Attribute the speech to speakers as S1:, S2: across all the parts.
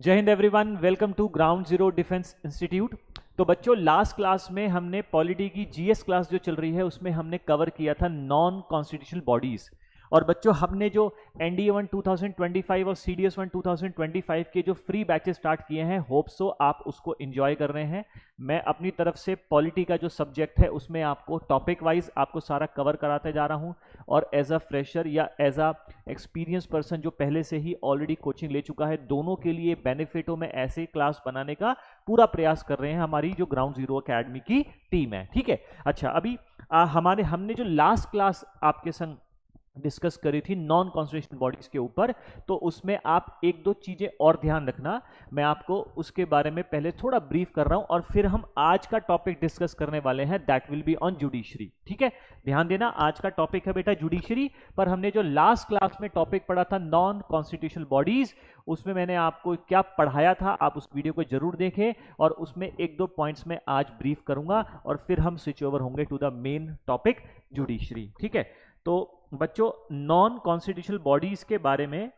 S1: जय हिंद everyone, welcome to ground zero defence institute. तो बच्चों, लास्ट क्लास में हमने पॉलिटी की जीएस क्लास जो चल रही है उसमें हमने कवर किया था नॉन कॉन्स्टिट्यूशनल बॉडीज। और बच्चों, हमने जो एनडीए 1 2025 और सीडीएस 1 2025 के जो फ्री बैचेस स्टार्ट किए हैं, होप सो आप उसको एंजॉय कर रहे हैं। मैं अपनी तरफ से पॉलिटी का जो सब्जेक्ट है उसमें आपको टॉपिक वाइज आपको सारा कवर कराते जा रहा हूं। और एज अ फ्रेशर या एज अ एक्सपीरियंस पर्सन जो पहले से ही ऑलरेडी कोचिंग ले चुका है, दोनों के लिए बेनिफिट हो, मैं ऐसे क्लास बनाने का पूरा प्रयास कर रहे हैं हमारी जो ग्राउंड जीरो एकेडमी की टीम है। ठीक है, अच्छा, अभी हमने जो लास्ट क्लास आपके संग डिस्कस करी थी नॉन कॉन्स्टिट्यूशनल बॉडीज के ऊपर, तो उसमें आप एक दो चीजें और ध्यान रखना। मैं आपको उसके बारे में पहले थोड़ा ब्रीफ कर रहा हूं और फिर हम आज का टॉपिक डिस्कस करने वाले हैं, that will be on judiciary. ठीक है, ध्यान देना, आज का टॉपिक है बेटा जुडिशरी। पर हमने जो लास्ट क्लास में टॉपिक पढ़ा था नॉन कॉन्स्टिट्यूशनल बॉडीज, उसमें मैंने आपको क्या पढ़ाया था, आप उस वीडियो को जरूर देखें। और उसमें एक दो पॉइंट्स में आज ब्रीफ करूंगा और फिर हम स्विच ओवर होंगे to the main topic judiciary. ठीक है, तो बच्चों, नॉन कॉन्स्टिट्यूशनल बॉडीज के बारे में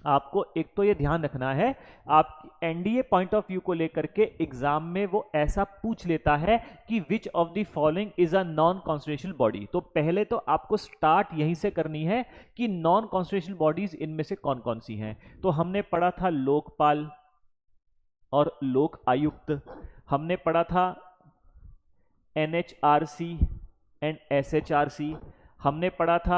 S1: आपको एक तो ये ध्यान रखना है, आप एनडीए पॉइंट ऑफ व्यू को लेकर के एग्जाम में वो ऐसा पूछ लेता है कि which of the following is a non constitutional body. तो पहले तो आपको स्टार्ट यहीं से करनी है कि नॉन कॉन्स्टिट्यूशनल बॉडीज इनमें से कौन कौन सी हैं। तो हमने पढ़ा था लोकपाल और लोक आयुक्त, हमने पढ़ा था एनएचआरसी एंड एसएचआरसी, हमने पढ़ा था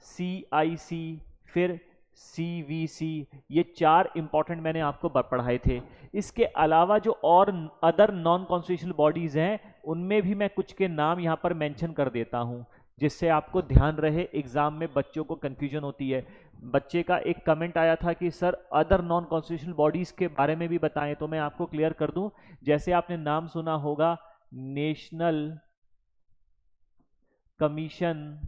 S1: सीआईसी, फिर सीवीसी। ये चार इंपॉर्टेंट मैंने आपको पढ़ाए थे। इसके अलावा जो और अदर नॉन कॉन्स्टिट्यूशनल बॉडीज हैं उनमें भी मैं कुछ के नाम यहां पर मेंशन कर देता हूं, जिससे आपको ध्यान रहे, एग्जाम में बच्चों को कंफ्यूजन होती है। बच्चे का एक कमेंट आया था कि sir other non constitutional bodies के बारे में भी बताएं, तो मैं आपको क्लियर कर दूं। जैसे आपने नाम सुना होगा नेशनल कमीशन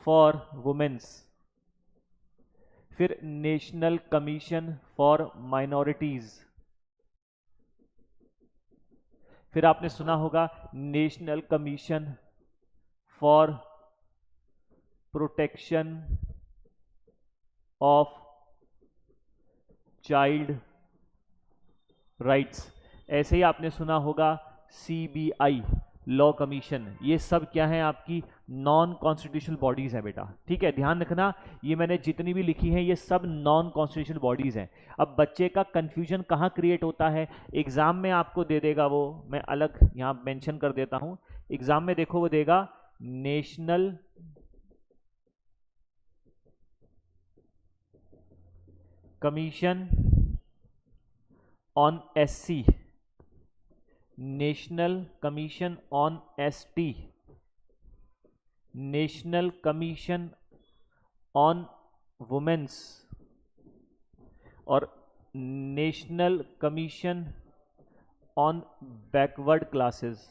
S1: फॉर वुमेन्स, फिर नेशनल कमीशन फॉर माइनॉरिटीज, फिर आपने सुना होगा national commission for protection of child rights. ऐसे ही आपने सुना होगा सीबीआई, लॉ कमीशन। ये सब क्या है, आपकी नॉन कॉन्स्टिट्यूशनल बॉडीज है बेटा। ठीक है, ध्यान रखना, ये मैंने जितनी भी लिखी हैं ये सब नॉन कॉन्स्टिट्यूशनल बॉडीज हैं। अब बच्चे का कंफ्यूजन कहाँ क्रिएट होता है, एग्जाम में आपको दे देगा वो, मैं अलग यहाँ मेंशन कर देता हूँ। एग्जाम में देखो वो देगा national commission on SC, national commission on ST, national commission on womens और national commission on backward classes.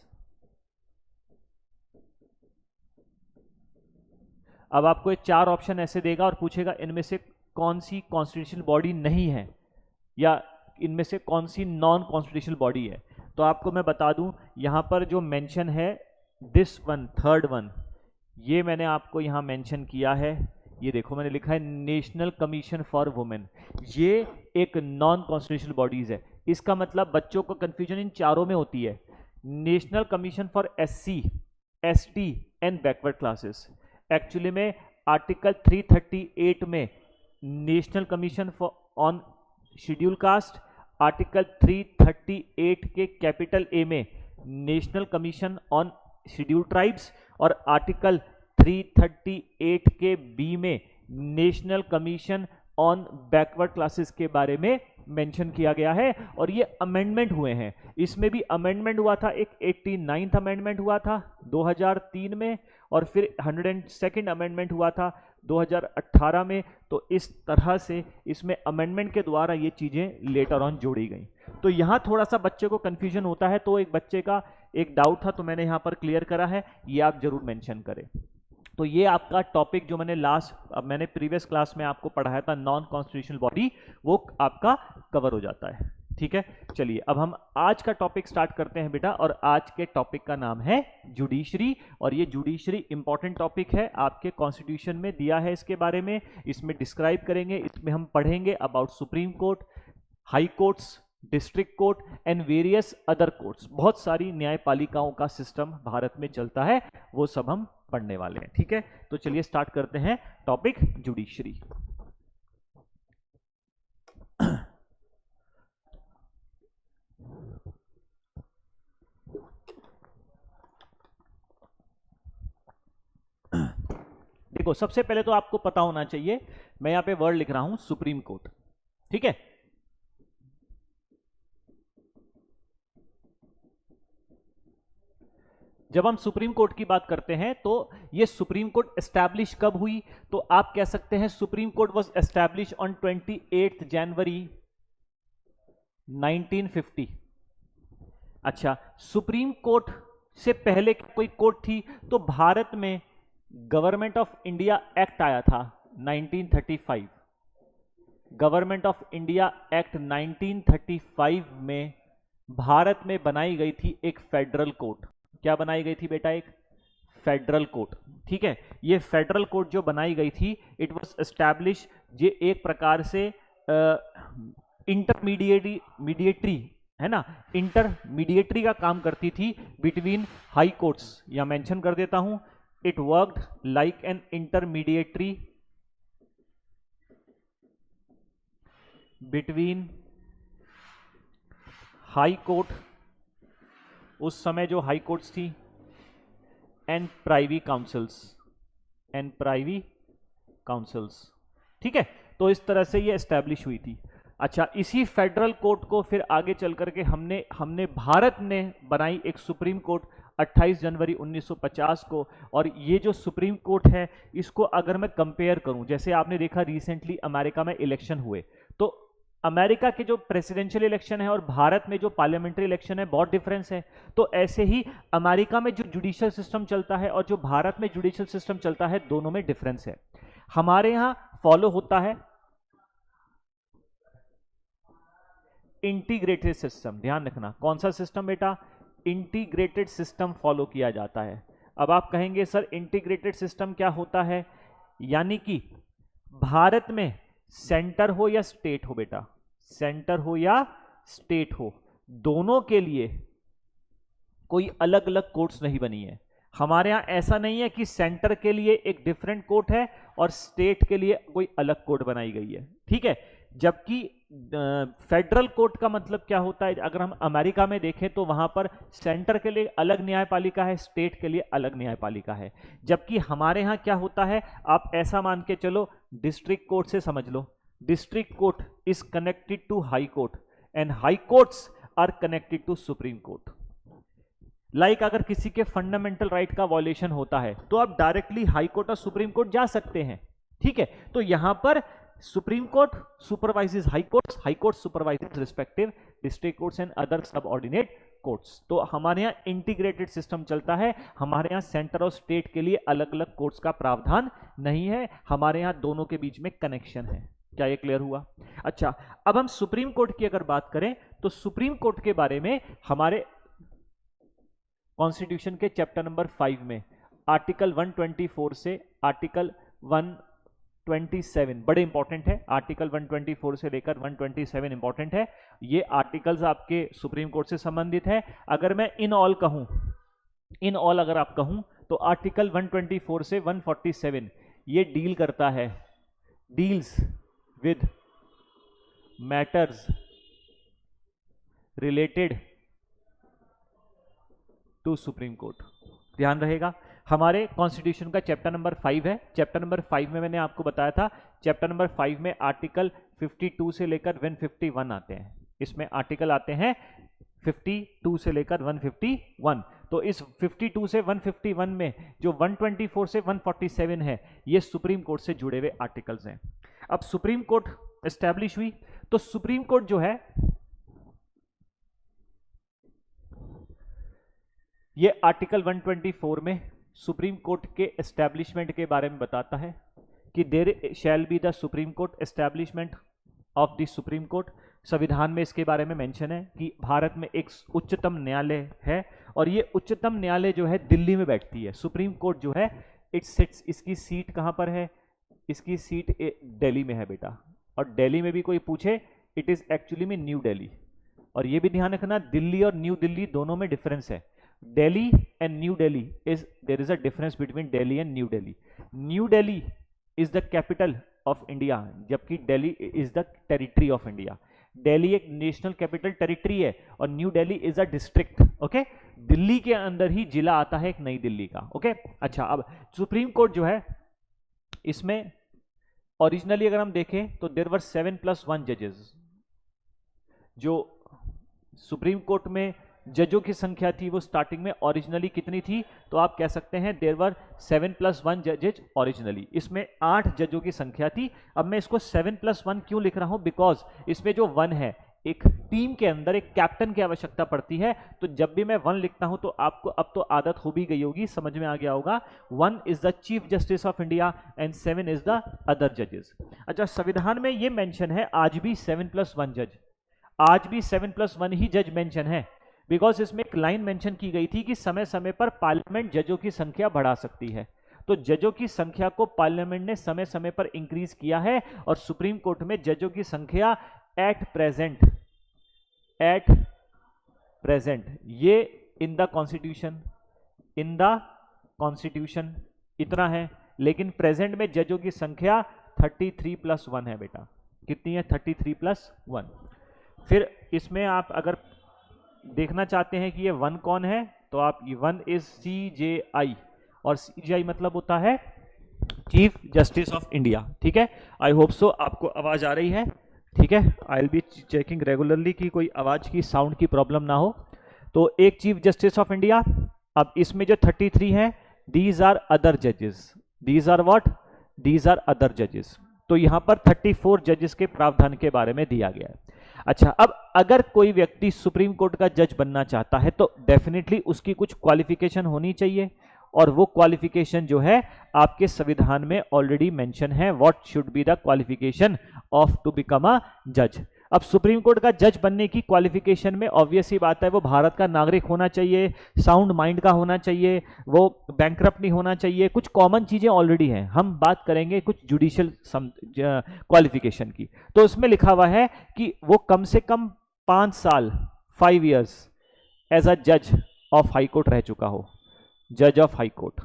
S1: अब आपको ये चार ऑप्शन ऐसे देगा और पूछेगा इनमें से कौन सी कॉन्स्टिट्यूशनल बॉडी नहीं है या इनमें से कौन सी नॉन कॉन्स्टिट्यूशनल बॉडी है। तो आपको मैं बता दूं, यहां पर जो मेंशन है दिस वन, थर्ड वन, ये मैंने आपको यहां मेंशन किया है। ये देखो मैंने लिखा है नेशनल कमीशन फॉर वुमेन, ये एक नॉन कॉन्स्टिट्यूशनल बॉडीज है। इसका मतलब बच्चों को कंफ्यूजन इन चारों में होती है। National commission for SC, ST and backward classes, actually में आर्टिकल 338 में national commission for on schedule caste, article 338 के कैपिटल ए में national commission on schedule tribes और आर्टिकल 338 के बी में national commission on backward classes के बारे में मेंशन किया गया है। और ये अमेंडमेंट हुए हैं, इसमें भी अमेंडमेंट हुआ था, एक 89th अमेंडमेंट हुआ था 2003 में और फिर 102nd अमेंडमेंट हुआ था 2018 में। तो इस तरह से इसमें अमेंडमेंट के द्वारा ये चीजें लेटर ऑन जोड़ी गई। तो यहाँ थोड़ा सा बच्चे को कंफ्यूजन होता है, तो एक बच्चे का एक डाउट था तो मैंने यहाँ पर क्लियर करा है, ये आप जरूर मेंशन करें। तो ये आपका टॉपिक जो मैंने प्रीवियस क्लास में आपको पढ़ाया था नॉन कॉन्स्टिट्यूशनल बॉडी, वो आपका कवर हो जाता है। ठीक है, चलिए अब हम आज का टॉपिक स्टार्ट करते हैं बेटा, और आज के टॉपिक का नाम है जुडिशरी। और ये जुडिशरी इंपॉर्टेंट टॉपिक है, आपके कॉन्स्टिट्यूशन में दिया है इसके बारे में, इसमें डिस्क्राइब करेंगे, इसमें हम पढ़ेंगे about supreme court, high courts, district court and various other courts. बहुत सारी न्यायपालिकाओं का सिस्टम भारत में चलता है, वो सब हम पढ़ने वाले हैं। ठीक है, तो चलिए स्टार्ट करते हैं टॉपिक जुडिशरी। देखो, सबसे पहले तो आपको पता होना चाहिए, मैं यहां पे वर्ड लिख रहा हूं सुप्रीम कोर्ट। ठीक है, जब हम सुप्रीम कोर्ट की बात करते हैं तो ये सुप्रीम कोर्ट एस्टैब्लिश कब हुई, तो आप कह सकते हैं supreme court was establish on 28 जनवरी 1950। अच्छा, सुप्रीम कोर्ट से पहले कोई कोर्ट थी तो भारत में गवर्नमेंट ऑफ इंडिया एक्ट आया था 1935। गवर्नमेंट ऑफ इंडिया एक्ट 1935 में भारत में बनाई गई थी एक फेडरल कोर्ट। क्या बनाई गई थी बेटा? एक फेडरल कोर्ट। ठीक है, ये फेडरल कोर्ट जो बनाई गई थी, इट वाज एस्टैब्लिश, ये एक प्रकार से इंटरमीडिएटरी है ना, इंटरमीडिएटरी का काम करती थी बिटवीन हाई कोर्ट्स। या मेंशन कर देता हूं, it worked like an intermediary between high court, उस समय जो हाई कोर्ट्स थी, एंड प्राइवी काउंसिल्स। ठीक है, तो इस तरह से ये एस्टैब्लिश हुई थी। अच्छा, इसी फेडरल कोर्ट को फिर आगे चल करके हमने भारत ने बनाई एक सुप्रीम कोर्ट 28 जनवरी 1950 को। और ये जो सुप्रीम कोर्ट है, इसको अगर मैं कंपेयर करूं, जैसे आपने देखा रिसेंटली अमेरिका में इलेक्शन हुए, तो अमेरिका के जो प्रेसिडेंशियल इलेक्शन है और भारत में जो पार्लियामेंट्री इलेक्शन है, बहुत डिफरेंस है। तो ऐसे ही अमेरिका में जो जुडिशियल सिस्टम चलता है और जो भारत में जुडिशियल सिस्टम चलता है, दोनों में डिफरेंस है। हमारे यहां फॉलो होता है इंटीग्रेटेड सिस्टम। ध्यान रखना, कौन सा सिस्टम बेटा? इंटीग्रेटेड सिस्टम फॉलो किया जाता है। अब आप कहेंगे सर इंटीग्रेटेड सिस्टम क्या होता है? यानी कि भारत में सेंटर हो या स्टेट हो बेटा, सेंटर हो या स्टेट हो, दोनों के लिए कोई अलग अलग कोर्ट्स नहीं बनी है। हमारे यहां ऐसा नहीं है कि सेंटर के लिए एक डिफरेंट कोर्ट है और स्टेट के लिए कोई अलग कोर्ट बनाई गई है। ठीक है, जबकि फेडरल कोर्ट का मतलब क्या होता है? अगर हम अमेरिका में देखें तो वहां पर सेंटर के लिए अलग न्यायपालिका है, स्टेट के लिए अलग न्यायपालिका है। जबकि हमारे यहां क्या होता है, आप ऐसा मान के चलो, डिस्ट्रिक्ट कोर्ट से समझ लो, district court is connected to high court and high courts are connected to supreme court. Like अगर किसी के फंडामेंटल राइट का वॉयलेशन होता है तो आप डायरेक्टली हाई कोर्ट और सुप्रीम कोर्ट जा सकते हैं। ठीक है, तो यहां पर supreme court supervises high court supervises respective district courts and other subordinate courts. तो हमारे यहाँ इंटीग्रेटेड सिस्टम चलता है, हमारे यहाँ सेंटर और स्टेट के लिए अलग अलग कोर्ट्स का प्रावधान नहीं है, हमारे यहाँ दोनों के बीच में कनेक्शन है। क्या ये क्लियर हुआ? अच्छा, अब हम सुप्रीम कोर्ट की अगर बात करें तो सुप्रीम कोर्ट के बारे में हमारे कॉन्स्टिट्यूशन के चैप्टर नंबर 5 में आर्टिकल 124 से आर्टिकल 127 बड़े इंपॉर्टेंट है। आर्टिकल 124 से लेकर 127 इंपॉर्टेंट है। ये आर्टिकल्स आपके सुप्रीम कोर्ट से संबंधित है। अगर मैं इन ऑल कहूं, इन ऑल अगर आप कहूं, तो आर्टिकल 124 से 147 ये डील करता है, deals with matters related to supreme Court. ध्यान रहेगा, हमारे कॉन्स्टिट्यूशन का चैप्टर नंबर 5 है। चैप्टर नंबर 5 में मैंने आपको बताया था, चैप्टर नंबर 5 में आर्टिकल 52 से लेकर 151 आते हैं। इसमें आर्टिकल आते हैं 52 से लेकर 151। तो इस 52 से 151 में जो 124 से 147 है, ये सुप्रीम कोर्ट से जुड़े हुए आर्टिकल्स हैं। अब सुप्रीम कोर्ट एस्टैब्लिश हुई, तो सुप्रीम कोर्ट जो है ये आर्टिकल 124 में सुप्रीम कोर्ट के एस्टैब्लिशमेंट के बारे में बताता है कि there shall be the Supreme Court, establishment of the Supreme Court. संविधान में इसके बारे में मेंशन है कि भारत में एक उच्चतम न्यायालय है और ये उच्चतम न्यायालय जो है दिल्ली में बैठती है। सुप्रीम कोर्ट जो है इट सिट्स, इसकी सीट कहाँ पर है? इसकी सीट दिल्ली में है बेटा। और दिल्ली में भी कोई पूछे, इट इज एक्चुअली में न्यू दिल्ली। और ये भी ध्यान रखना, दिल्ली और न्यू दिल्ली दोनों में डिफरेंस है। Delhi and New Delhi is, there is a difference between Delhi and New Delhi. New Delhi is the capital of India, जबकि Delhi is the territory of India. Delhi एक नेशनल कैपिटल टेरिटरी है और New Delhi is a district. Okay, Delhi के अंदर ही जिला आता है एक नई दिल्ली का। ओके अच्छा, अब सुप्रीम कोर्ट जो है इसमें ओरिजिनली अगर हम देखें तो देयर वर 7+1 जजेस। जो सुप्रीम कोर्ट में जजों की संख्या थी वो स्टार्टिंग में ओरिजिनली कितनी थी? तो आप कह सकते हैं देयर वर 7+1 जजेज ओरिजिनली। इसमें 8 जजों की संख्या थी। अब मैं इसको 7+1 क्यों लिख रहा हूं? बिकॉज इसमें जो 1 है, एक टीम के अंदर एक कैप्टन की आवश्यकता पड़ती है। तो जब भी मैं 1 लिखता हूं तो आपको अब तो आदत हो भी गई होगी, समझ में आ गया होगा। 1 is the chief justice of India and 7 is the other जजेस। अच्छा, संविधान में ये मेंशन है आज भी 7+1 जज, आज भी 7+1 ही जज मेंशन है। बिकॉज इसमें एक लाइन मेंशन की गई थी कि समय समय पर पार्लियामेंट जजों की संख्या बढ़ा सकती है। तो जजों की संख्या को पार्लियामेंट ने समय समय पर इंक्रीज किया है और सुप्रीम कोर्ट में जजों की संख्या एट प्रेजेंट ये इन द कॉन्स्टिट्यूशन इतना है, लेकिन प्रेजेंट में जजों की संख्या 33+1 है बेटा। कितनी है? 33+1। फिर इसमें आप अगर देखना चाहते हैं कि ये 1 कौन है, तो आप ये 1 इज CJI, और CJI मतलब होता है चीफ जस्टिस ऑफ इंडिया। ठीक है, आई होप सो आपको आवाज आ रही है। ठीक है, I will be checking regularly कि कोई आवाज की, साउंड की प्रॉब्लम ना हो। तो एक चीफ जस्टिस ऑफ इंडिया। अब इसमें जो 33 है, दीज आर अदर जजेस। These are what? These are other जजेस। तो यहां पर 34 जजेस के प्रावधान के बारे में दिया गया है। अच्छा, अब अगर कोई व्यक्ति सुप्रीम कोर्ट का जज बनना चाहता है तो डेफिनेटली उसकी कुछ क्वालिफिकेशन होनी चाहिए, और वो क्वालिफिकेशन जो है आपके संविधान में ऑलरेडी मेंशन है। What should be the qualification of to become a जज। अब सुप्रीम कोर्ट का जज बनने की क्वालिफिकेशन में ऑब्वियस ही बात है, वो भारत का नागरिक होना चाहिए, साउंड माइंड का होना चाहिए, वो बैंकरप्ट नहीं होना चाहिए। कुछ कॉमन चीजें ऑलरेडी हैं। हम बात करेंगे कुछ जुडिशियल क्वालिफिकेशन की। तो उसमें लिखा हुआ है कि वो कम से कम 5 साल 5 years एज अ जज ऑफ हाई कोर्ट रह चुका हो। जज ऑफ हाई कोर्ट,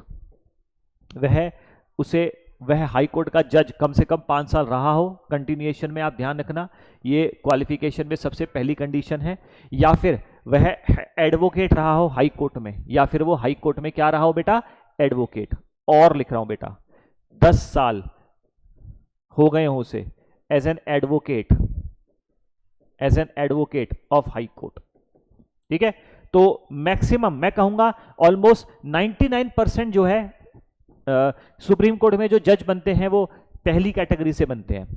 S1: वह हाई कोर्ट का जज कम से कम 5 साल रहा हो कंटिन्यूएशन में। आप ध्यान रखना, ये क्वालिफिकेशन में सबसे पहली कंडीशन है। या फिर वह एडवोकेट रहा हो हाई कोर्ट में, या फिर वो हाई कोर्ट में क्या रहा हो बेटा? एडवोकेट। और लिख रहा हूं बेटा, 10 साल हो गए हो उसे as an advocate of High Court. ठीक है, तो मैक्सिमम मैं कहूंगा ऑलमोस्ट 99% जो है सुप्रीम कोर्ट में जो जज बनते हैं वो पहली कैटेगरी से बनते हैं।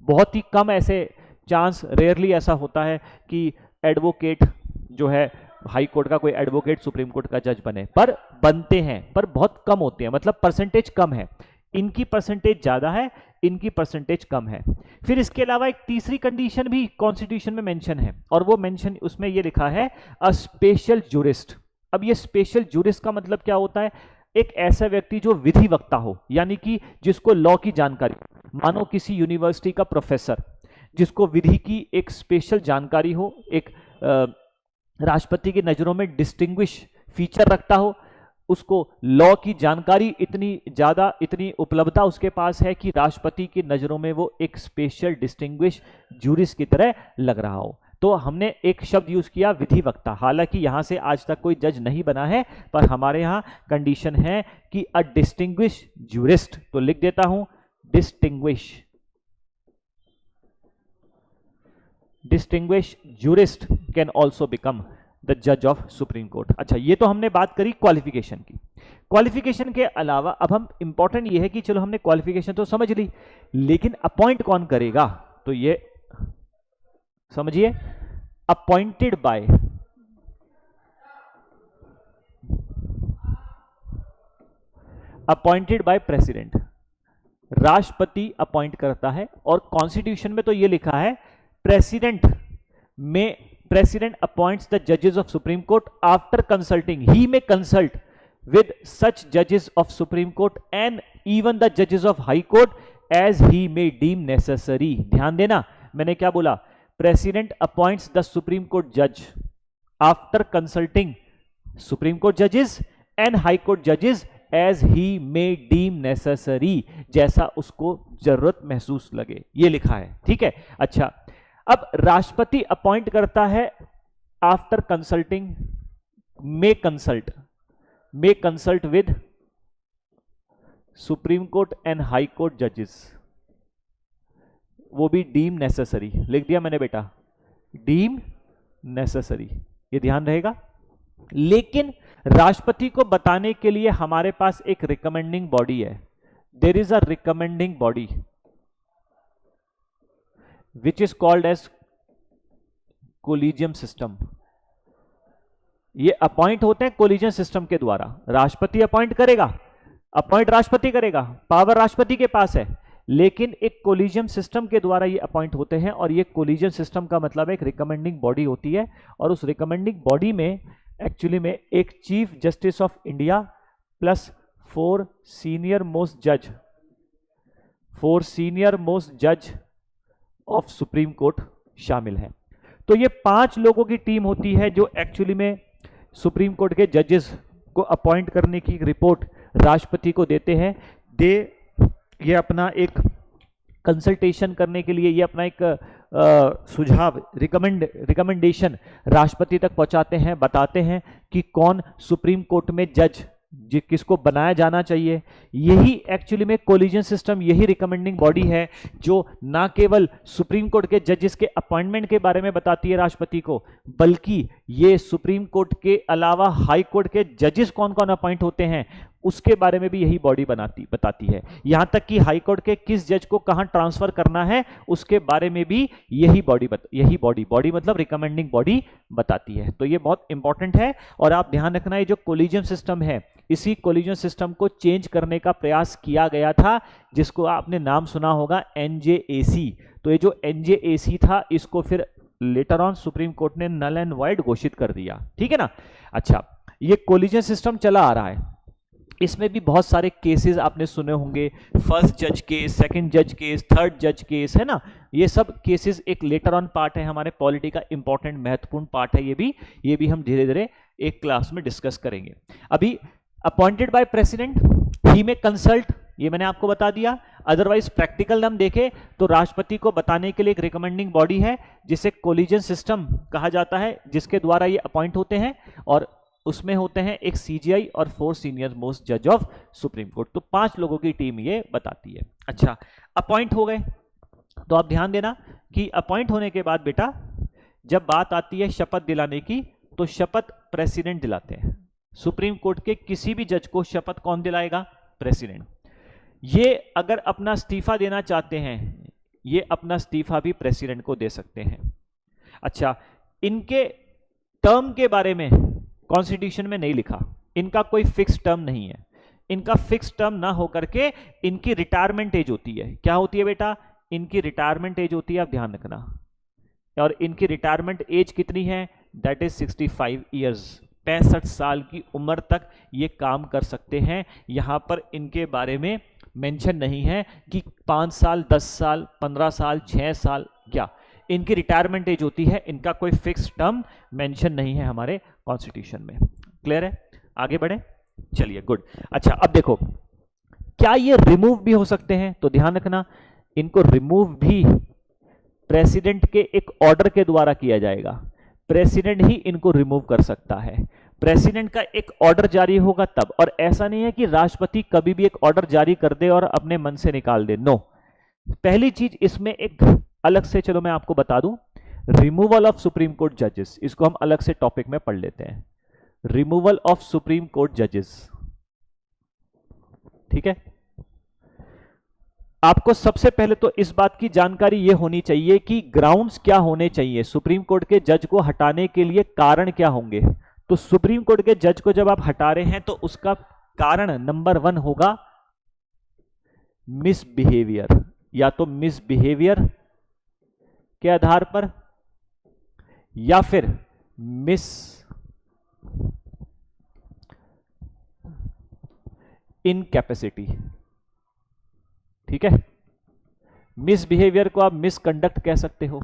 S1: बहुत ही कम ऐसे चांस, रेयरली ऐसा होता है कि एडवोकेट जो है हाई कोर्ट का, कोई एडवोकेट सुप्रीम कोर्ट का जज बने, पर बनते हैं, पर बहुत कम होते हैं। मतलब परसेंटेज कम है। इनकी परसेंटेज ज्यादा है, इनकी परसेंटेज कम है। फिर इसके अलावा एक तीसरी कंडीशन भी कॉन्स्टिट्यूशन में मेंशन है, और वो मेंशन उसमें ये लिखा है अ स्पेशल जूरिस्ट। अब ये स्पेशल जूरिस्ट का मतलब क्या होता है? एक ऐसा व्यक्ति जो विधि वक्ता हो, यानी कि जिसको लॉ की जानकारी, मानो किसी यूनिवर्सिटी का प्रोफेसर जिसको विधि की एक स्पेशल जानकारी हो, एक राष्ट्रपति की नजरों में डिस्टिंग्विश फीचर रखता हो, उसको लॉ की जानकारी इतनी ज्यादा, इतनी उपलब्धता उसके पास है कि राष्ट्रपति की नजरों में वो एक स्पेशल डिस्टिंग्विश जूरिस्ट की तरह लग रहा हो। तो हमने एक शब्द यूज किया विधि वक्ता। हालांकि यहां से आज तक कोई जज नहीं बना है, पर हमारे यहां कंडीशन है कि अ डिस्टिंग्विश जूरिस्ट। तो लिख देता हूं distinguish jurist can also become the जज ऑफ सुप्रीम कोर्ट। अच्छा, ये तो हमने बात करी क्वालिफिकेशन की। क्वालिफिकेशन के अलावा अब हम इंपॉर्टेंट ये है कि चलो हमने क्वालिफिकेशन तो समझ ली, लेकिन अपॉइंट कौन करेगा? तो ये समझिए, अपॉइंटेड बाय प्रेसिडेंट। राष्ट्रपति अपॉइंट करता है, और कॉन्स्टिट्यूशन में तो ये लिखा है प्रेसिडेंट अपॉइंट्स द जजेस of supreme court after consulting, he may consult with such judges of Supreme Court and even the judges of High Court as he may deem necessary. ध्यान देना, मैंने क्या बोला? President appoints the Supreme Court judge after consulting Supreme Court judges and High Court judges as he may deem necessary, जैसा उसको जरूरत महसूस लगे, ये लिखा है, ठीक है। अच्छा, अब राष्ट्रपति अपॉइंट करता है after consulting, may consult with supreme court and high court जजेस, वो भी डीम नेसेसरी लिख दिया मैंने बेटा, डीम नेसेसरी, ये ध्यान रहेगा। लेकिन राष्ट्रपति को बताने के लिए हमारे पास एक रिकमेंडिंग बॉडी है, there is a recommending body which is called as collegium system. ये अपॉइंट होते हैं कोलिजन सिस्टम के द्वारा, राष्ट्रपति अपॉइंट करेगा, अपॉइंट राष्ट्रपति करेगा, पावर राष्ट्रपति के पास है, लेकिन एक कोलिजियम सिस्टम के द्वारा ये अपॉइंट होते हैं। और ये कोलिजन सिस्टम का मतलब एक रिकमेंडिंग बॉडी होती है, और उस रिकमेंडिंग बॉडी में एक्चुअली में एक chief justice of India plus 4 senior most जज ऑफ सुप्रीम कोर्ट शामिल है। तो ये 5 लोगों की टीम होती है जो एक्चुअली में सुप्रीम कोर्ट के जजेस को अपॉइंट करने की रिपोर्ट राष्ट्रपति को देते हैं। ये अपना एक कंसल्टेशन करने के लिए, ये अपना एक सुझाव, रिकमेंडेशन राष्ट्रपति तक पहुंचाते हैं, बताते हैं कि कौन सुप्रीम कोर्ट में जज किसको बनाया जाना चाहिए। यही एक्चुअली में कोलिजन सिस्टम, यही रिकमेंडिंग बॉडी है जो ना केवल सुप्रीम कोर्ट के जजेस के अपॉइंटमेंट के बारे में बताती है राष्ट्रपति को, बल्कि ये सुप्रीम कोर्ट के अलावा हाई कोर्ट के जजेस कौन कौन अपॉइंट होते हैं उसके बारे में भी यही बॉडी बताती है। यहां तक कि हाई कोर्ट के किस जज को कहां ट्रांसफर करना है उसके बारे में भी यही बॉडी मतलब रिकमेंडिंग बॉडी बताती है। तो ये बहुत इंपॉर्टेंट है, और आप ध्यान रखना, ये जो कोलिजन सिस्टम है, इसी कोलिजन सिस्टम को चेंज करने का प्रयास किया गया था, जिसको आपने नाम सुना होगा NJAC। तो ये जो NJAC था, इसको फिर लेटर ऑन सुप्रीम कोर्ट ने नल एंड वॉइड घोषित कर दिया, ठीक है ना। अच्छा, ये कोलिजन सिस्टम चला आ रहा है, इसमें भी बहुत सारे केसेस आपने सुने होंगे, फर्स्ट जज केस, सेकंड जज केस, थर्ड जज केस, है ना। ये सब केसेस एक लेटर ऑन पार्ट है, हमारे पॉलिटी का इंपॉर्टेंट महत्वपूर्ण पार्ट है। ये भी हम धीरे धीरे एक क्लास में डिस्कस करेंगे। अभी appointed by president, he may consult, ये मैंने आपको बता दिया। अदरवाइज प्रैक्टिकल हम देखें तो राष्ट्रपति को बताने के लिए एक रिकमेंडिंग बॉडी है जिसे कोलिजन सिस्टम कहा जाता है, जिसके द्वारा ये अपॉइंट होते हैं, और उसमें होते हैं एक CJI और 4 सीनियर मोस्ट जज ऑफ सुप्रीम कोर्ट। तो 5 लोगों की टीम ये बताती है। अच्छा, अपॉइंट हो गए, तो आप ध्यान देना कि अपॉइंट होने के बाद बेटा जब बात आती है शपथ दिलाने की, तो शपथ प्रेसिडेंट दिलाते हैं। सुप्रीम कोर्ट के किसी भी जज को शपथ कौन दिलाएगा? प्रेसिडेंट। ये अगर अपना इस्तीफा देना चाहते हैं, ये अपना इस्तीफा भी प्रेसिडेंट को दे सकते हैं। अच्छा, इनके टर्म के बारे में कॉन्स्टिट्यूशन में नहीं लिखा, इनका कोई फिक्स टर्म नहीं है। इनका फिक्स टर्म ना होकर के इनकी रिटायरमेंट एज होती है। क्या होती है बेटा? इनकी रिटायरमेंट एज होती है, आप ध्यान रखना। और इनकी रिटायरमेंट एज कितनी है? That is 65 years. 65 साल की उम्र तक ये काम कर सकते हैं। यहां पर इनके बारे में मेंशन नहीं है कि 5 साल, 10 साल, 15 साल, 6 साल, क्या इनकी रिटायरमेंट एज होती है। इनका कोई फिक्स टर्म मेंशन नहीं है हमारे कॉन्स्टिट्यूशन में। क्लियर है? आगे बढ़े, चलिए, गुड। अच्छा, अब देखो, क्या ये रिमूव भी हो सकते हैं? तो ध्यान रखना, इनको रिमूव भी प्रेसिडेंट के एक ऑर्डर के द्वारा किया जाएगा। प्रेसिडेंट ही इनको रिमूव कर सकता है। प्रेसिडेंट का एक ऑर्डर जारी होगा तब, और ऐसा नहीं है कि राष्ट्रपति कभी भी एक ऑर्डर जारी कर दे और अपने मन से निकाल दे। नो, पहली चीज इसमें एक अलग से, चलो मैं आपको बता दूं, रिमूवल ऑफ सुप्रीम कोर्ट जजेस, इसको हम अलग से टॉपिक में पढ़ लेते हैं। रिमूवल ऑफ सुप्रीम कोर्ट जजेस, ठीक है। आपको सबसे पहले तो इस बात की जानकारी यह होनी चाहिए कि ग्राउंड्स क्या होने चाहिए सुप्रीम कोर्ट के जज को हटाने के लिए, कारण क्या होंगे। तो सुप्रीम कोर्ट के जज को जब आप हटा रहे हैं तो उसका कारण नंबर 1 होगा मिसबिहेवियर, या तो मिसबिहेवियर के आधार पर, या फिर मिस इनकैपेसिटी। ठीक है, मिसबिहेवियर को आप मिसकंडक्ट कह सकते हो।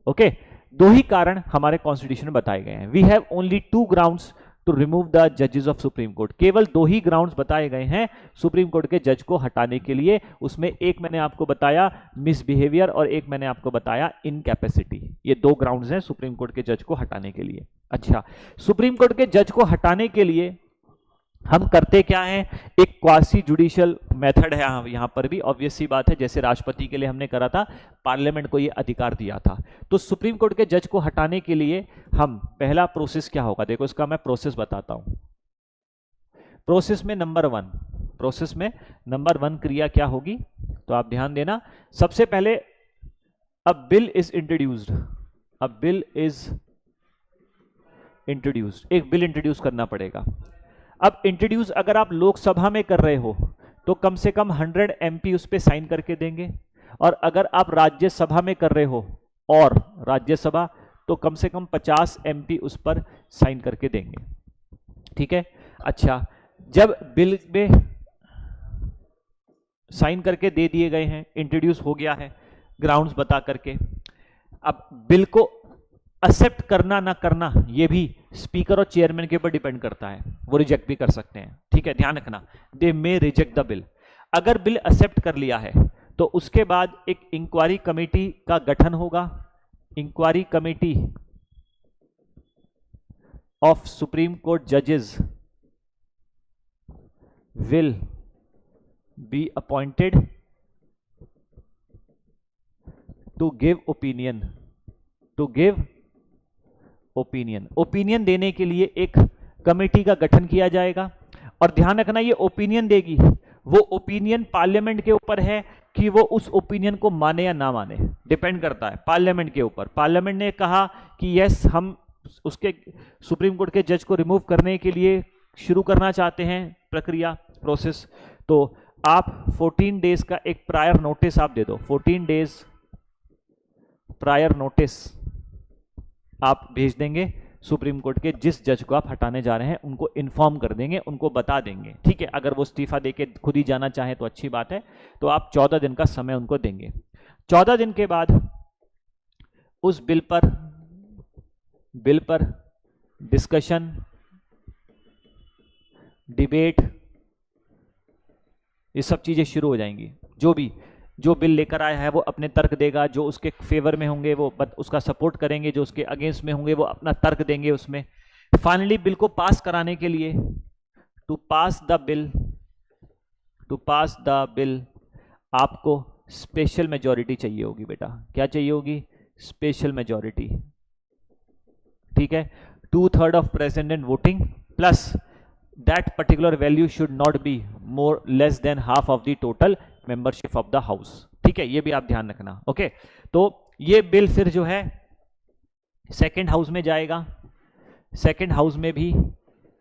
S1: ओके, दो ही कारण हमारे कॉन्स्टिट्यूशन में बताए गए हैं। We have only 2 grounds to remove the जजेस ऑफ सुप्रीम कोर्ट। केवल 2 ही ग्राउंड्स बताए गए हैं सुप्रीम कोर्ट के जज को हटाने के लिए। उसमें एक मैंने आपको बताया मिसबिहेवियर और एक मैंने आपको बताया इनकैपेसिटी। ये 2 ग्राउंड्स हैं सुप्रीम कोर्ट के जज को हटाने के लिए। अच्छा, सुप्रीम कोर्ट के जज को हटाने के लिए हम करते क्या हैं? एक क्वासी जुडिशियल मेथड है यहां पर भी, ऑब्वियस सी बात है, जैसे राष्ट्रपति के लिए हमने करा था, पार्लियामेंट को यह अधिकार दिया था। तो सुप्रीम कोर्ट के जज को हटाने के लिए हम पहला प्रोसेस क्या होगा, देखो इसका मैं प्रोसेस बताता हूं। प्रोसेस में नंबर 1 क्रिया क्या होगी, तो आप ध्यान देना। सबसे पहले अ बिल इज इंट्रोड्यूस्ड, एक बिल इंट्रोड्यूस करना पड़ेगा। अब इंट्रोड्यूस अगर आप लोकसभा में कर रहे हो तो कम से कम 100 MP उस पर साइन करके देंगे, और अगर आप राज्यसभा में कर रहे हो और राज्यसभा, तो कम से कम 50 MP उस पर साइन करके देंगे। ठीक है, अच्छा, जब बिल में साइन करके दे दिए गए हैं, इंट्रोड्यूस हो गया है ग्राउंड्स बता करके, अब बिल को एक्सेप्ट करना ना करना ये भी स्पीकर और चेयरमैन के ऊपर डिपेंड करता है, वो रिजेक्ट भी कर सकते हैं। ठीक है, ध्यान रखना, दे मे रिजेक्ट द बिल। अगर बिल एक्सेप्ट कर लिया है तो उसके बाद एक इंक्वायरी कमेटी का गठन होगा। Inquiry committee of supreme court जजेस will be appointed to give opinion देने के लिए एक कमेटी का गठन किया जाएगा। और ध्यान रखना, ये ओपिनियन देगी, वो ओपिनियन पार्लियामेंट के ऊपर है कि वो उस ओपिनियन को माने या ना माने, डिपेंड करता है पार्लियामेंट के ऊपर। पार्लियामेंट ने कहा कि यस, हम उसके सुप्रीम कोर्ट के जज को रिमूव करने के लिए शुरू करना चाहते हैं प्रक्रिया, प्रोसेस, तो आप 14 डेज का एक प्रायर नोटिस आप दे दो। 14 डेज प्रायर नोटिस आप भेज देंगे सुप्रीम कोर्ट के जिस जज को आप हटाने जा रहे हैं, उनको इन्फॉर्म कर देंगे, उनको बता देंगे। ठीक है, अगर वो इस्तीफा देके खुद ही जाना चाहे तो अच्छी बात है, तो आप 14 दिन का समय उनको देंगे। 14 दिन के बाद उस बिल पर डिस्कशन, डिबेट, ये सब चीजें शुरू हो जाएंगी। जो बिल लेकर आया है वो अपने तर्क देगा, जो उसके फेवर में होंगे वो उसका सपोर्ट करेंगे, जो उसके अगेंस्ट में होंगे वो अपना तर्क देंगे उसमें। फाइनली बिल को पास कराने के लिए, टू पास द बिल आपको स्पेशल मेजॉरिटी चाहिए होगी बेटा। क्या चाहिए होगी? Special majority. ठीक है, 2/3 of present voting plus that particular value should not be more less than half of the total membership of the house. ठीक है, ये भी आप ध्यान रखना। ओके, तो ये बिल फिर जो है सेकंड हाउस में जाएगा। सेकंड हाउस में भी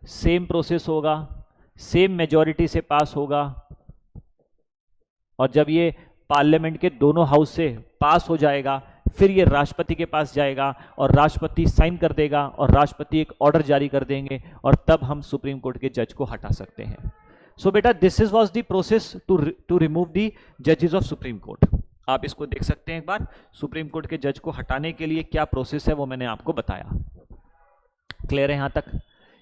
S1: सेम प्रोसेस होगा, सेम मेजॉरिटी से पास होगा, और जब ये पार्लियामेंट के दोनों हाउस से पास हो जाएगा फिर ये राष्ट्रपति के पास जाएगा और राष्ट्रपति साइन कर देगा और राष्ट्रपति एक ऑर्डर जारी कर देंगे, और तब हम सुप्रीम कोर्ट के जज को हटा सकते हैं। सो बेटा, this is was the process to remove the जजेस ऑफ सुप्रीम कोर्ट। आप इसको देख सकते हैं एक बार, सुप्रीम कोर्ट के जज को हटाने के लिए क्या प्रोसेस है वो मैंने आपको बताया। क्लियर है यहां तक?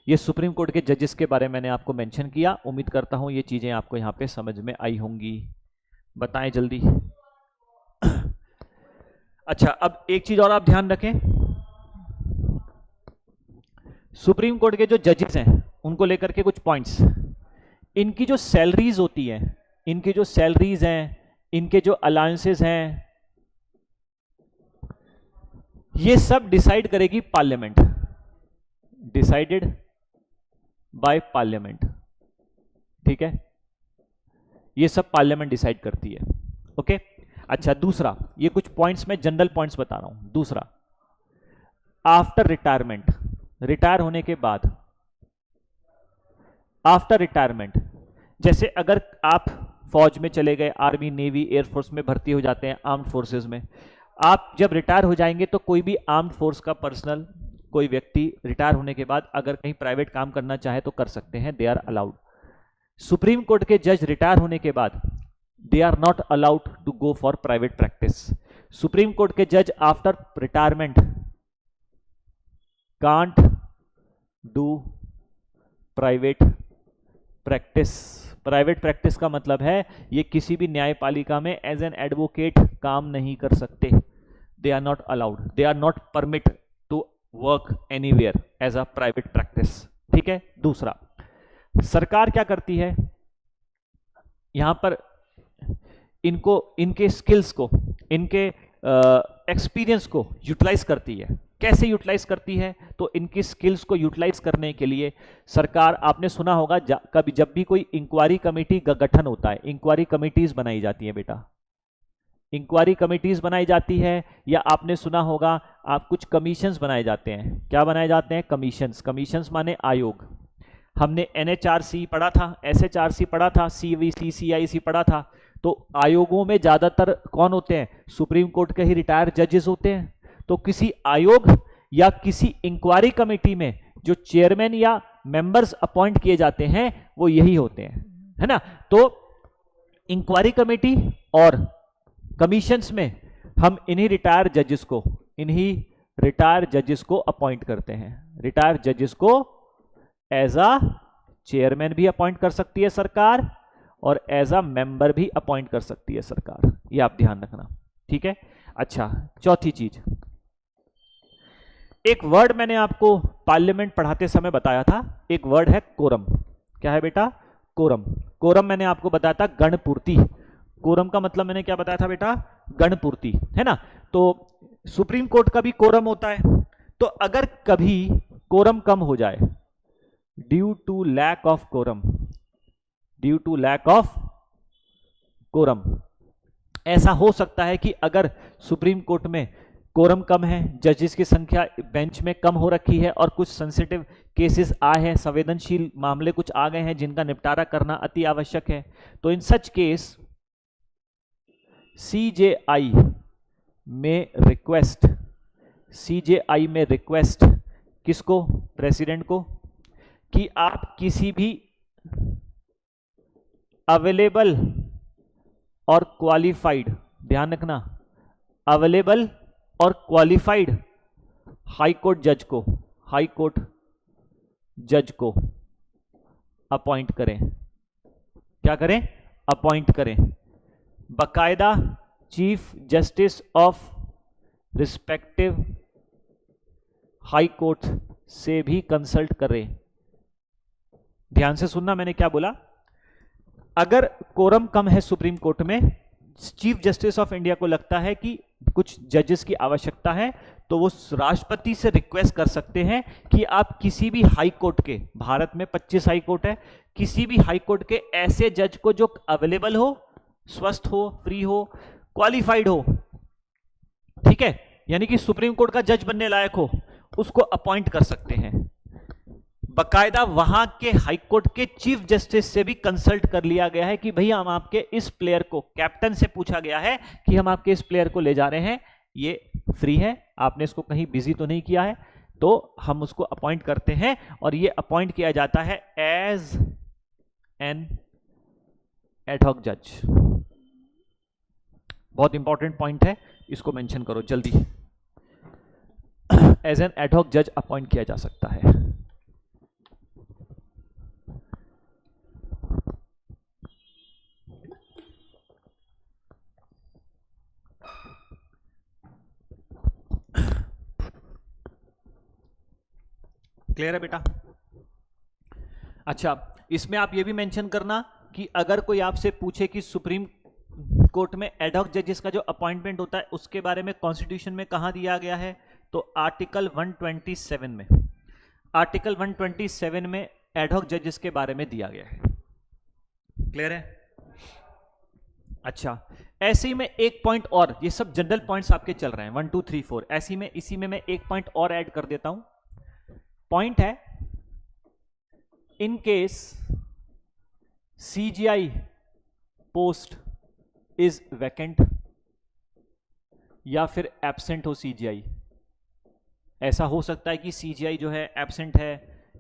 S1: ये सुप्रीम कोर्ट के जजेस के बारे में मैंने आपको मेंशन किया। उम्मीद करता हूं ये चीजें आपको यहां पे समझ में आई होंगी। बताएं जल्दी। अच्छा, अब एक चीज और आप ध्यान रखें, सुप्रीम कोर्ट के जो जजेस हैं उनको लेकर के कुछ पॉइंट्स। इनकी जो सैलरीज होती हैं, इनके जो अलाउंसेस हैं, ये सब डिसाइड करेगी पार्लियामेंट, डिसाइडेड बाय पार्लियामेंट। ठीक है, ये सब पार्लियामेंट डिसाइड करती है। ओके, अच्छा, दूसरा, ये कुछ पॉइंट्स मैं जनरल पॉइंट्स बता रहा हूं। दूसरा, आफ्टर रिटायरमेंट, रिटायर होने के बाद, आफ्टर रिटायरमेंट, जैसे अगर आप फौज में चले गए, आर्मी, नेवी, एयरफोर्स में भर्ती हो जाते हैं, आर्म्ड फोर्सेस में, आप जब रिटायर हो जाएंगे तो कोई भी आर्म्ड फोर्स का पर्सनल कोई व्यक्ति रिटायर होने के बाद अगर कहीं प्राइवेट काम करना चाहे तो कर सकते हैं, they are allowed. Supreme Court के जज रिटायर होने के बाद they are not allowed to go for private practice. Supreme Court के जज after retirement can't do private practice. Private practice का मतलब है ये किसी भी न्यायपालिका में एज एन एडवोकेट काम नहीं कर सकते। They are not allowed, they are not permit to work anywhere as a private practice. ठीक है। दूसरा, सरकार क्या करती है यहां पर, इनको इनके स्किल्स को, इनके एक्सपीरियंस को यूटिलाइज करती है। कैसे यूटिलाइज करती है? तो इनकी स्किल्स को यूटिलाइज करने के लिए सरकार, आपने सुना होगा कभी जब भी कोई इंक्वायरी कमेटी का गठन होता है, इंक्वायरी कमिटीज बनाई जाती है बेटा, इंक्वायरी कमिटीज बनाई जाती है, या आपने सुना होगा आप कुछ कमीशंस बनाए जाते हैं। क्या बनाए जाते हैं? कमीशंस। कमीशंस माने आयोग। हमने NHRC पढ़ा था, SHRC पढ़ा था, CVC CIC पढ़ा था। तो आयोगों में ज्यादातर कौन होते हैं? सुप्रीम कोर्ट के ही रिटायर्ड जजेस होते हैं। तो किसी आयोग या किसी इंक्वायरी कमेटी में जो चेयरमैन या मेंबर्स अपॉइंट किए जाते हैं वो यही होते हैं, है ना। तो इंक्वायरी कमेटी और कमीशंस में हम इन्हीं रिटायर्ड जजेस को अपॉइंट करते हैं। रिटायर्ड जजेस को एज अ चेयरमैन भी अपॉइंट कर सकती है सरकार और एज अ मेंबर भी अपॉइंट कर सकती है सरकार। ये आप ध्यान रखना, ठीक है। अच्छा, चौथी चीज, एक वर्ड मैंने आपको पार्लियामेंट पढ़ाते समय बताया था, एक वर्ड है कोरम। क्या है बेटा? कोरम। कोरम मैंने आपको बताया था गणपूर्ति। कोरम का मतलब मैंने क्या बताया था बेटा? गणपूर्ति, है ना। तो सुप्रीम कोर्ट का भी कोरम होता है। तो अगर कभी कोरम कम हो जाए due to lack of quorum, due to lack of quorum, ऐसा हो सकता है कि अगर सुप्रीम कोर्ट में कोरम कम है, जजेस की संख्या बेंच में कम हो रखी है और कुछ सेंसिटिव केसेस आए हैं, संवेदनशील मामले कुछ आ गए हैं जिनका निपटारा करना अति आवश्यक है, तो इन सच केस CJI में रिक्वेस्ट किसको? प्रेसिडेंट को, कि आप किसी भी अवेलेबल और क्वालिफाइड, ध्यान रखना, अवेलेबल और क्वालिफाइड हाई कोर्ट जज को अपॉइंट करें। क्या करें? अपॉइंट करें। बकायदा chief justice of respective high court से भी कंसल्ट करें। ध्यान से सुनना मैंने क्या बोला। अगर कोरम कम है सुप्रीम कोर्ट में, चीफ जस्टिस ऑफ इंडिया को लगता है कि कुछ जजेस की आवश्यकता है, तो वो राष्ट्रपति से रिक्वेस्ट कर सकते हैं कि आप किसी भी हाई कोर्ट के, भारत में 25 हाई कोर्ट है, किसी भी हाई कोर्ट के ऐसे जज को जो अवेलेबल हो, स्वस्थ हो, फ्री हो, क्वालिफाइड हो, ठीक है, यानी कि सुप्रीम कोर्ट का जज बनने लायक हो, उसको अपॉइंट कर सकते हैं। बकायदा वहां के हाईकोर्ट के चीफ जस्टिस से भी कंसल्ट कर लिया गया है कि भैया हम आपके इस प्लेयर को, कैप्टन से पूछा गया है कि हम आपके इस प्लेयर को ले जा रहे हैं, ये फ्री है, आपने इसको कहीं बिजी तो नहीं किया है, तो हम उसको अपॉइंट करते हैं। और ये अपॉइंट किया जाता है एज एन एडहॉक जज। बहुत इंपॉर्टेंट पॉइंट है, इसको मेंशन करो जल्दी। एज एन एडहॉक जज अपॉइंट किया जा सकता है। क्लियर है बेटा? अच्छा, इसमें आप ये भी मेंशन करना कि अगर कोई आपसे पूछे कि सुप्रीम कोर्ट में एडहॉक जजेस का जो अपॉइंटमेंट होता है उसके बारे में कॉन्स्टिट्यूशन में कहां दिया गया है, तो आर्टिकल 127 में, आर्टिकल 127 में एडहॉक जजेस के बारे में दिया गया है। क्लियर है? अच्छा, ऐसे ही में एक पॉइंट और, ये सब जनरल पॉइंट्स आपके चल रहे हैं 1 2 3 4, ऐसे में इसी में मैं एक पॉइंट और ऐड कर देता हूं। पॉइंट है, in case CJI post is vacant, या फिर एब्सेंट हो सीजीआई। ऐसा हो सकता है कि सीजीआई जो है एब्सेंट है,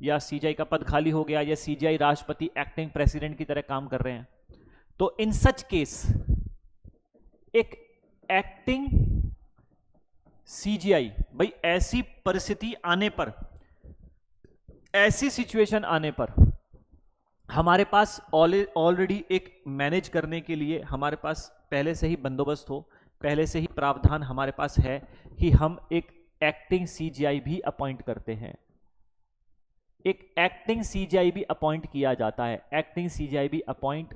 S1: या सीजीआई का पद खाली हो गया, या सीजीआई राष्ट्रपति एक्टिंग प्रेसिडेंट की तरह काम कर रहे हैं। तो इन सच केस एक एक्टिंग सीजीआई, भाई ऐसी परिस्थिति आने पर, ऐसी सिचुएशन आने पर हमारे पास ऑलरेडी एक मैनेज करने के लिए हमारे पास पहले से ही बंदोबस्त हो, पहले से ही प्रावधान हमारे पास है कि हम एक एक्टिंग सीजीआई भी अपॉइंट करते हैं। एक एक्टिंग सीजीआई भी अपॉइंट किया जाता है, एक्टिंग सीजीआई भी अपॉइंट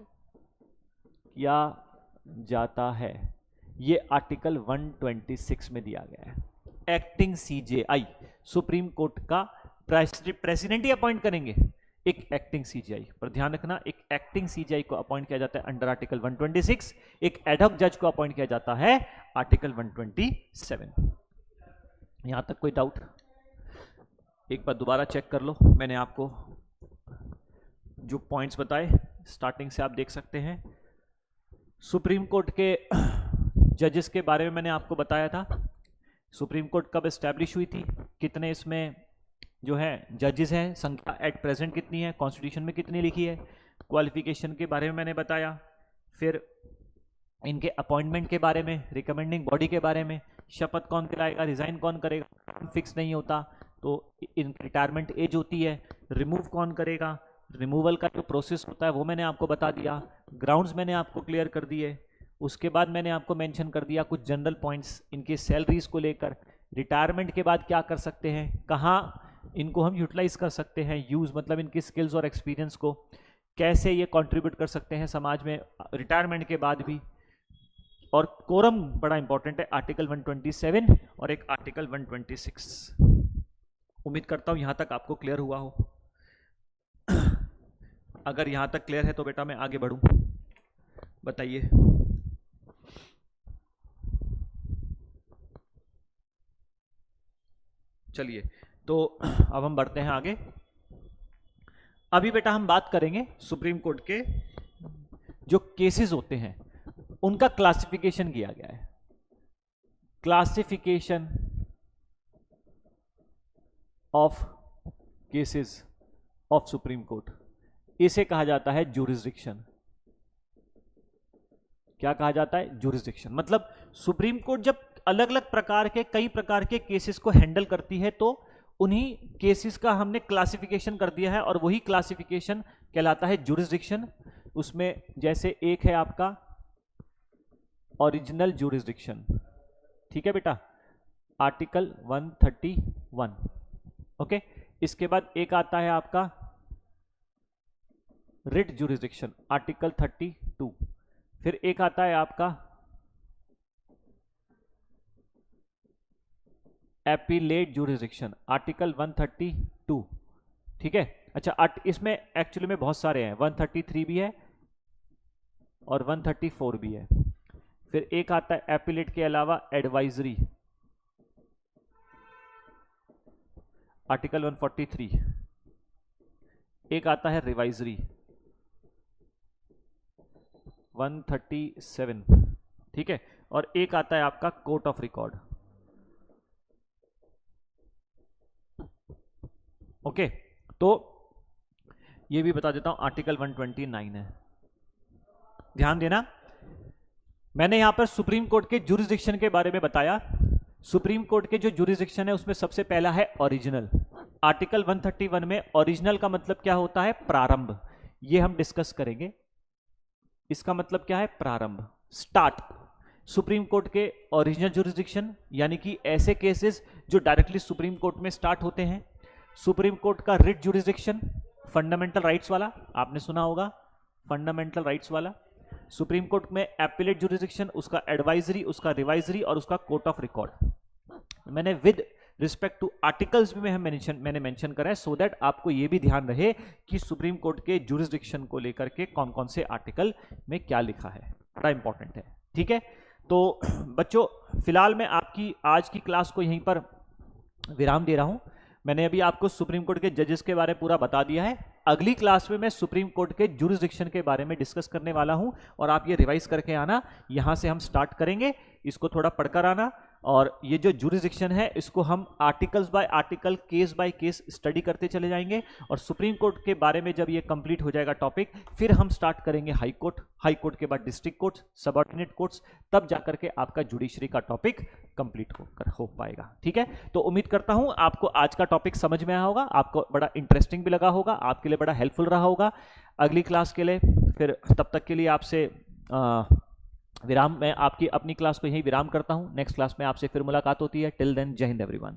S1: किया जाता है। ये आर्टिकल 126 में दिया गया है। एक्टिंग सीजीआई सुप्रीम कोर्ट का प्रेसिडेंट ही अपॉइंट करेंगे एक एक्टिंग सीजीआई, पर ध्यान रखना एक एक्टिंग सीजीआई को अपॉइंट किया जाता है अंडर आर्टिकल 126, एक एडहॉक जज को अपॉइंट किया जाता है आर्टिकल 127। यहां तक कोई डाउट? एक बार दोबारा चेक कर लो, मैंने आपको जो पॉइंट्स बताए स्टार्टिंग से आप देख सकते हैं। सुप्रीम कोर्ट के जजेस के बारे में मैंने आपको बताया था, सुप्रीम कोर्ट कब एस्टैब्लिश हुई थी, कितने इसमें जो है जजेस हैं, संख्या एट प्रेजेंट कितनी है, कॉन्स्टिट्यूशन में कितनी लिखी है, क्वालिफिकेशन के बारे में मैंने बताया, फिर इनके अपॉइंटमेंट के बारे में, रिकमेंडिंग बॉडी के बारे में, शपथ कौन कराएगा, रिजाइन कौन करेगा, फिक्स नहीं होता तो इनकी रिटायरमेंट एज होती है, रिमूव कौन करेगा, रिमूवल का जो प्रोसेस होता है वो मैंने आपको बता दिया, ग्राउंड्स मैंने आपको क्लियर कर दिए। उसके बाद मैंने आपको मेंशन कर दिया कुछ जनरल पॉइंट्स इनके सैलरीज को लेकर, रिटायरमेंट के बाद क्या कर सकते हैं, कहाँ इनको हम यूटिलाइज कर सकते हैं, यूज मतलब इनकी स्किल्स और एक्सपीरियंस को कैसे ये कंट्रीब्यूट कर सकते हैं समाज में रिटायरमेंट के बाद भी। और कोरम बड़ा इंपॉर्टेंट है, आर्टिकल 127 और एक आर्टिकल 126। उम्मीद करता हूं यहां तक आपको क्लियर हुआ हो। अगर यहां तक क्लियर है तो बेटा मैं आगे बढ़ूं, बताइए। चलिए तो अब हम बढ़ते हैं आगे। अभी बेटा हम बात करेंगे सुप्रीम कोर्ट के जो केसेस होते हैं उनका क्लासिफिकेशन किया गया है। Classification of cases of supreme court, इसे कहा जाता है ज्यूरिसडिक्शन। क्या कहा जाता है? ज्यूरिसडिक्शन। मतलब सुप्रीम कोर्ट जब अलग अलग प्रकार के कई प्रकार के केसेस को हैंडल करती है तो उन्हीं केसेस का हमने क्लासिफिकेशन कर दिया है और वही क्लासिफिकेशन कहलाता है ज्यूरिसडिक्शन। उसमें जैसे एक है आपका ओरिजिनल ज्यूरिसडिक्शन, ठीक है बेटा, आर्टिकल 131, ओके। इसके बाद एक आता है आपका रिट ज्यूरिसडिक्शन, आर्टिकल 32। फिर एक आता है आपका एपीलेट ज्यूरिसडिक्शन, आर्टिकल 132, ठीक है। अच्छा, इसमें एक्चुअली में बहुत सारे हैं, 133 भी है और 134 भी है। फिर एक आता है एपीलेट के अलावा एडवाइजरी, आर्टिकल 143। एक आता है रिवाइजरी, 137, ठीक है। और एक आता है आपका कोर्ट ऑफ रिकॉर्ड, ओके। तो ये भी बता देता हूं, आर्टिकल 129 है। ध्यान देना, मैंने यहां पर सुप्रीम कोर्ट के ज्यूरिसडिक्शन के बारे में बताया। सुप्रीम कोर्ट के जो ज्यूरिसडिक्शन है उसमें सबसे पहला है ओरिजिनल। आर्टिकल 131 में ओरिजिनल का मतलब क्या होता है? प्रारंभ। ये हम डिस्कस करेंगे, इसका मतलब क्या है? प्रारंभ, स्टार्ट। सुप्रीम कोर्ट के ओरिजिनल ज्यूरिसडिक्शन यानी कि ऐसे केसेस जो डायरेक्टली सुप्रीम कोर्ट में स्टार्ट होते हैं। सुप्रीम कोर्ट का रिट ज्यूरिसडिक्शन, फंडामेंटल राइट्स वाला, आपने सुना होगा फंडामेंटल राइट्स वाला। सुप्रीम कोर्ट में एपीलेट ज्यूरिसडिक्शन, उसका एडवाइजरी, उसका रिवाइजरी और उसका कोर्ट ऑफ रिकॉर्ड। मैंने विद रिस्पेक्ट टू आर्टिकल्स भी मैंने मेंशन करा है, सो दैट आपको यह भी ध्यान रहे कि सुप्रीम कोर्ट के ज्यूरिसडिक्शन को लेकर के कौन कौन से आर्टिकल में क्या लिखा है, बड़ा इंपॉर्टेंट है, ठीक है। तो बच्चों फिलहाल मैं आपकी आज की क्लास को यहीं पर विराम दे रहा हूं। मैंने अभी आपको सुप्रीम कोर्ट के जजेस के बारे में पूरा बता दिया है। अगली क्लास में मैं सुप्रीम कोर्ट के जुरिस्डिक्शन के बारे में डिस्कस करने वाला हूं, और आप ये रिवाइज करके आना। यहां से हम स्टार्ट करेंगे, इसको थोड़ा पढ़कर आना, और ये जो जुरिस्डिक्शन है इसको हम articles bye article, case by case study करते चले जाएंगे। और सुप्रीम कोर्ट के बारे में जब ये कंप्लीट हो जाएगा टॉपिक, फिर हम स्टार्ट करेंगे हाई कोर्ट, हाई कोर्ट के बाद डिस्ट्रिक्ट कोर्ट्स, सबऑर्डिनेट कोर्ट्स, तब जाकर के आपका जुडिशरी का टॉपिक कंप्लीट हो पाएगा। ठीक है, तो उम्मीद करता हूं आपको आज का टॉपिक समझ में आया होगा, आपको बड़ा इंटरेस्टिंग भी लगा होगा, आपके लिए बड़ा हेल्पफुल रहा होगा अगली क्लास के लिए। फिर तब तक के लिए आपसे विराम, मैं आपकी अपनी क्लास को यहीं विराम करता हूं। नेक्स्ट क्लास में आपसे फिर मुलाकात होती है। टिल देन, जय हिंद एवरीवन।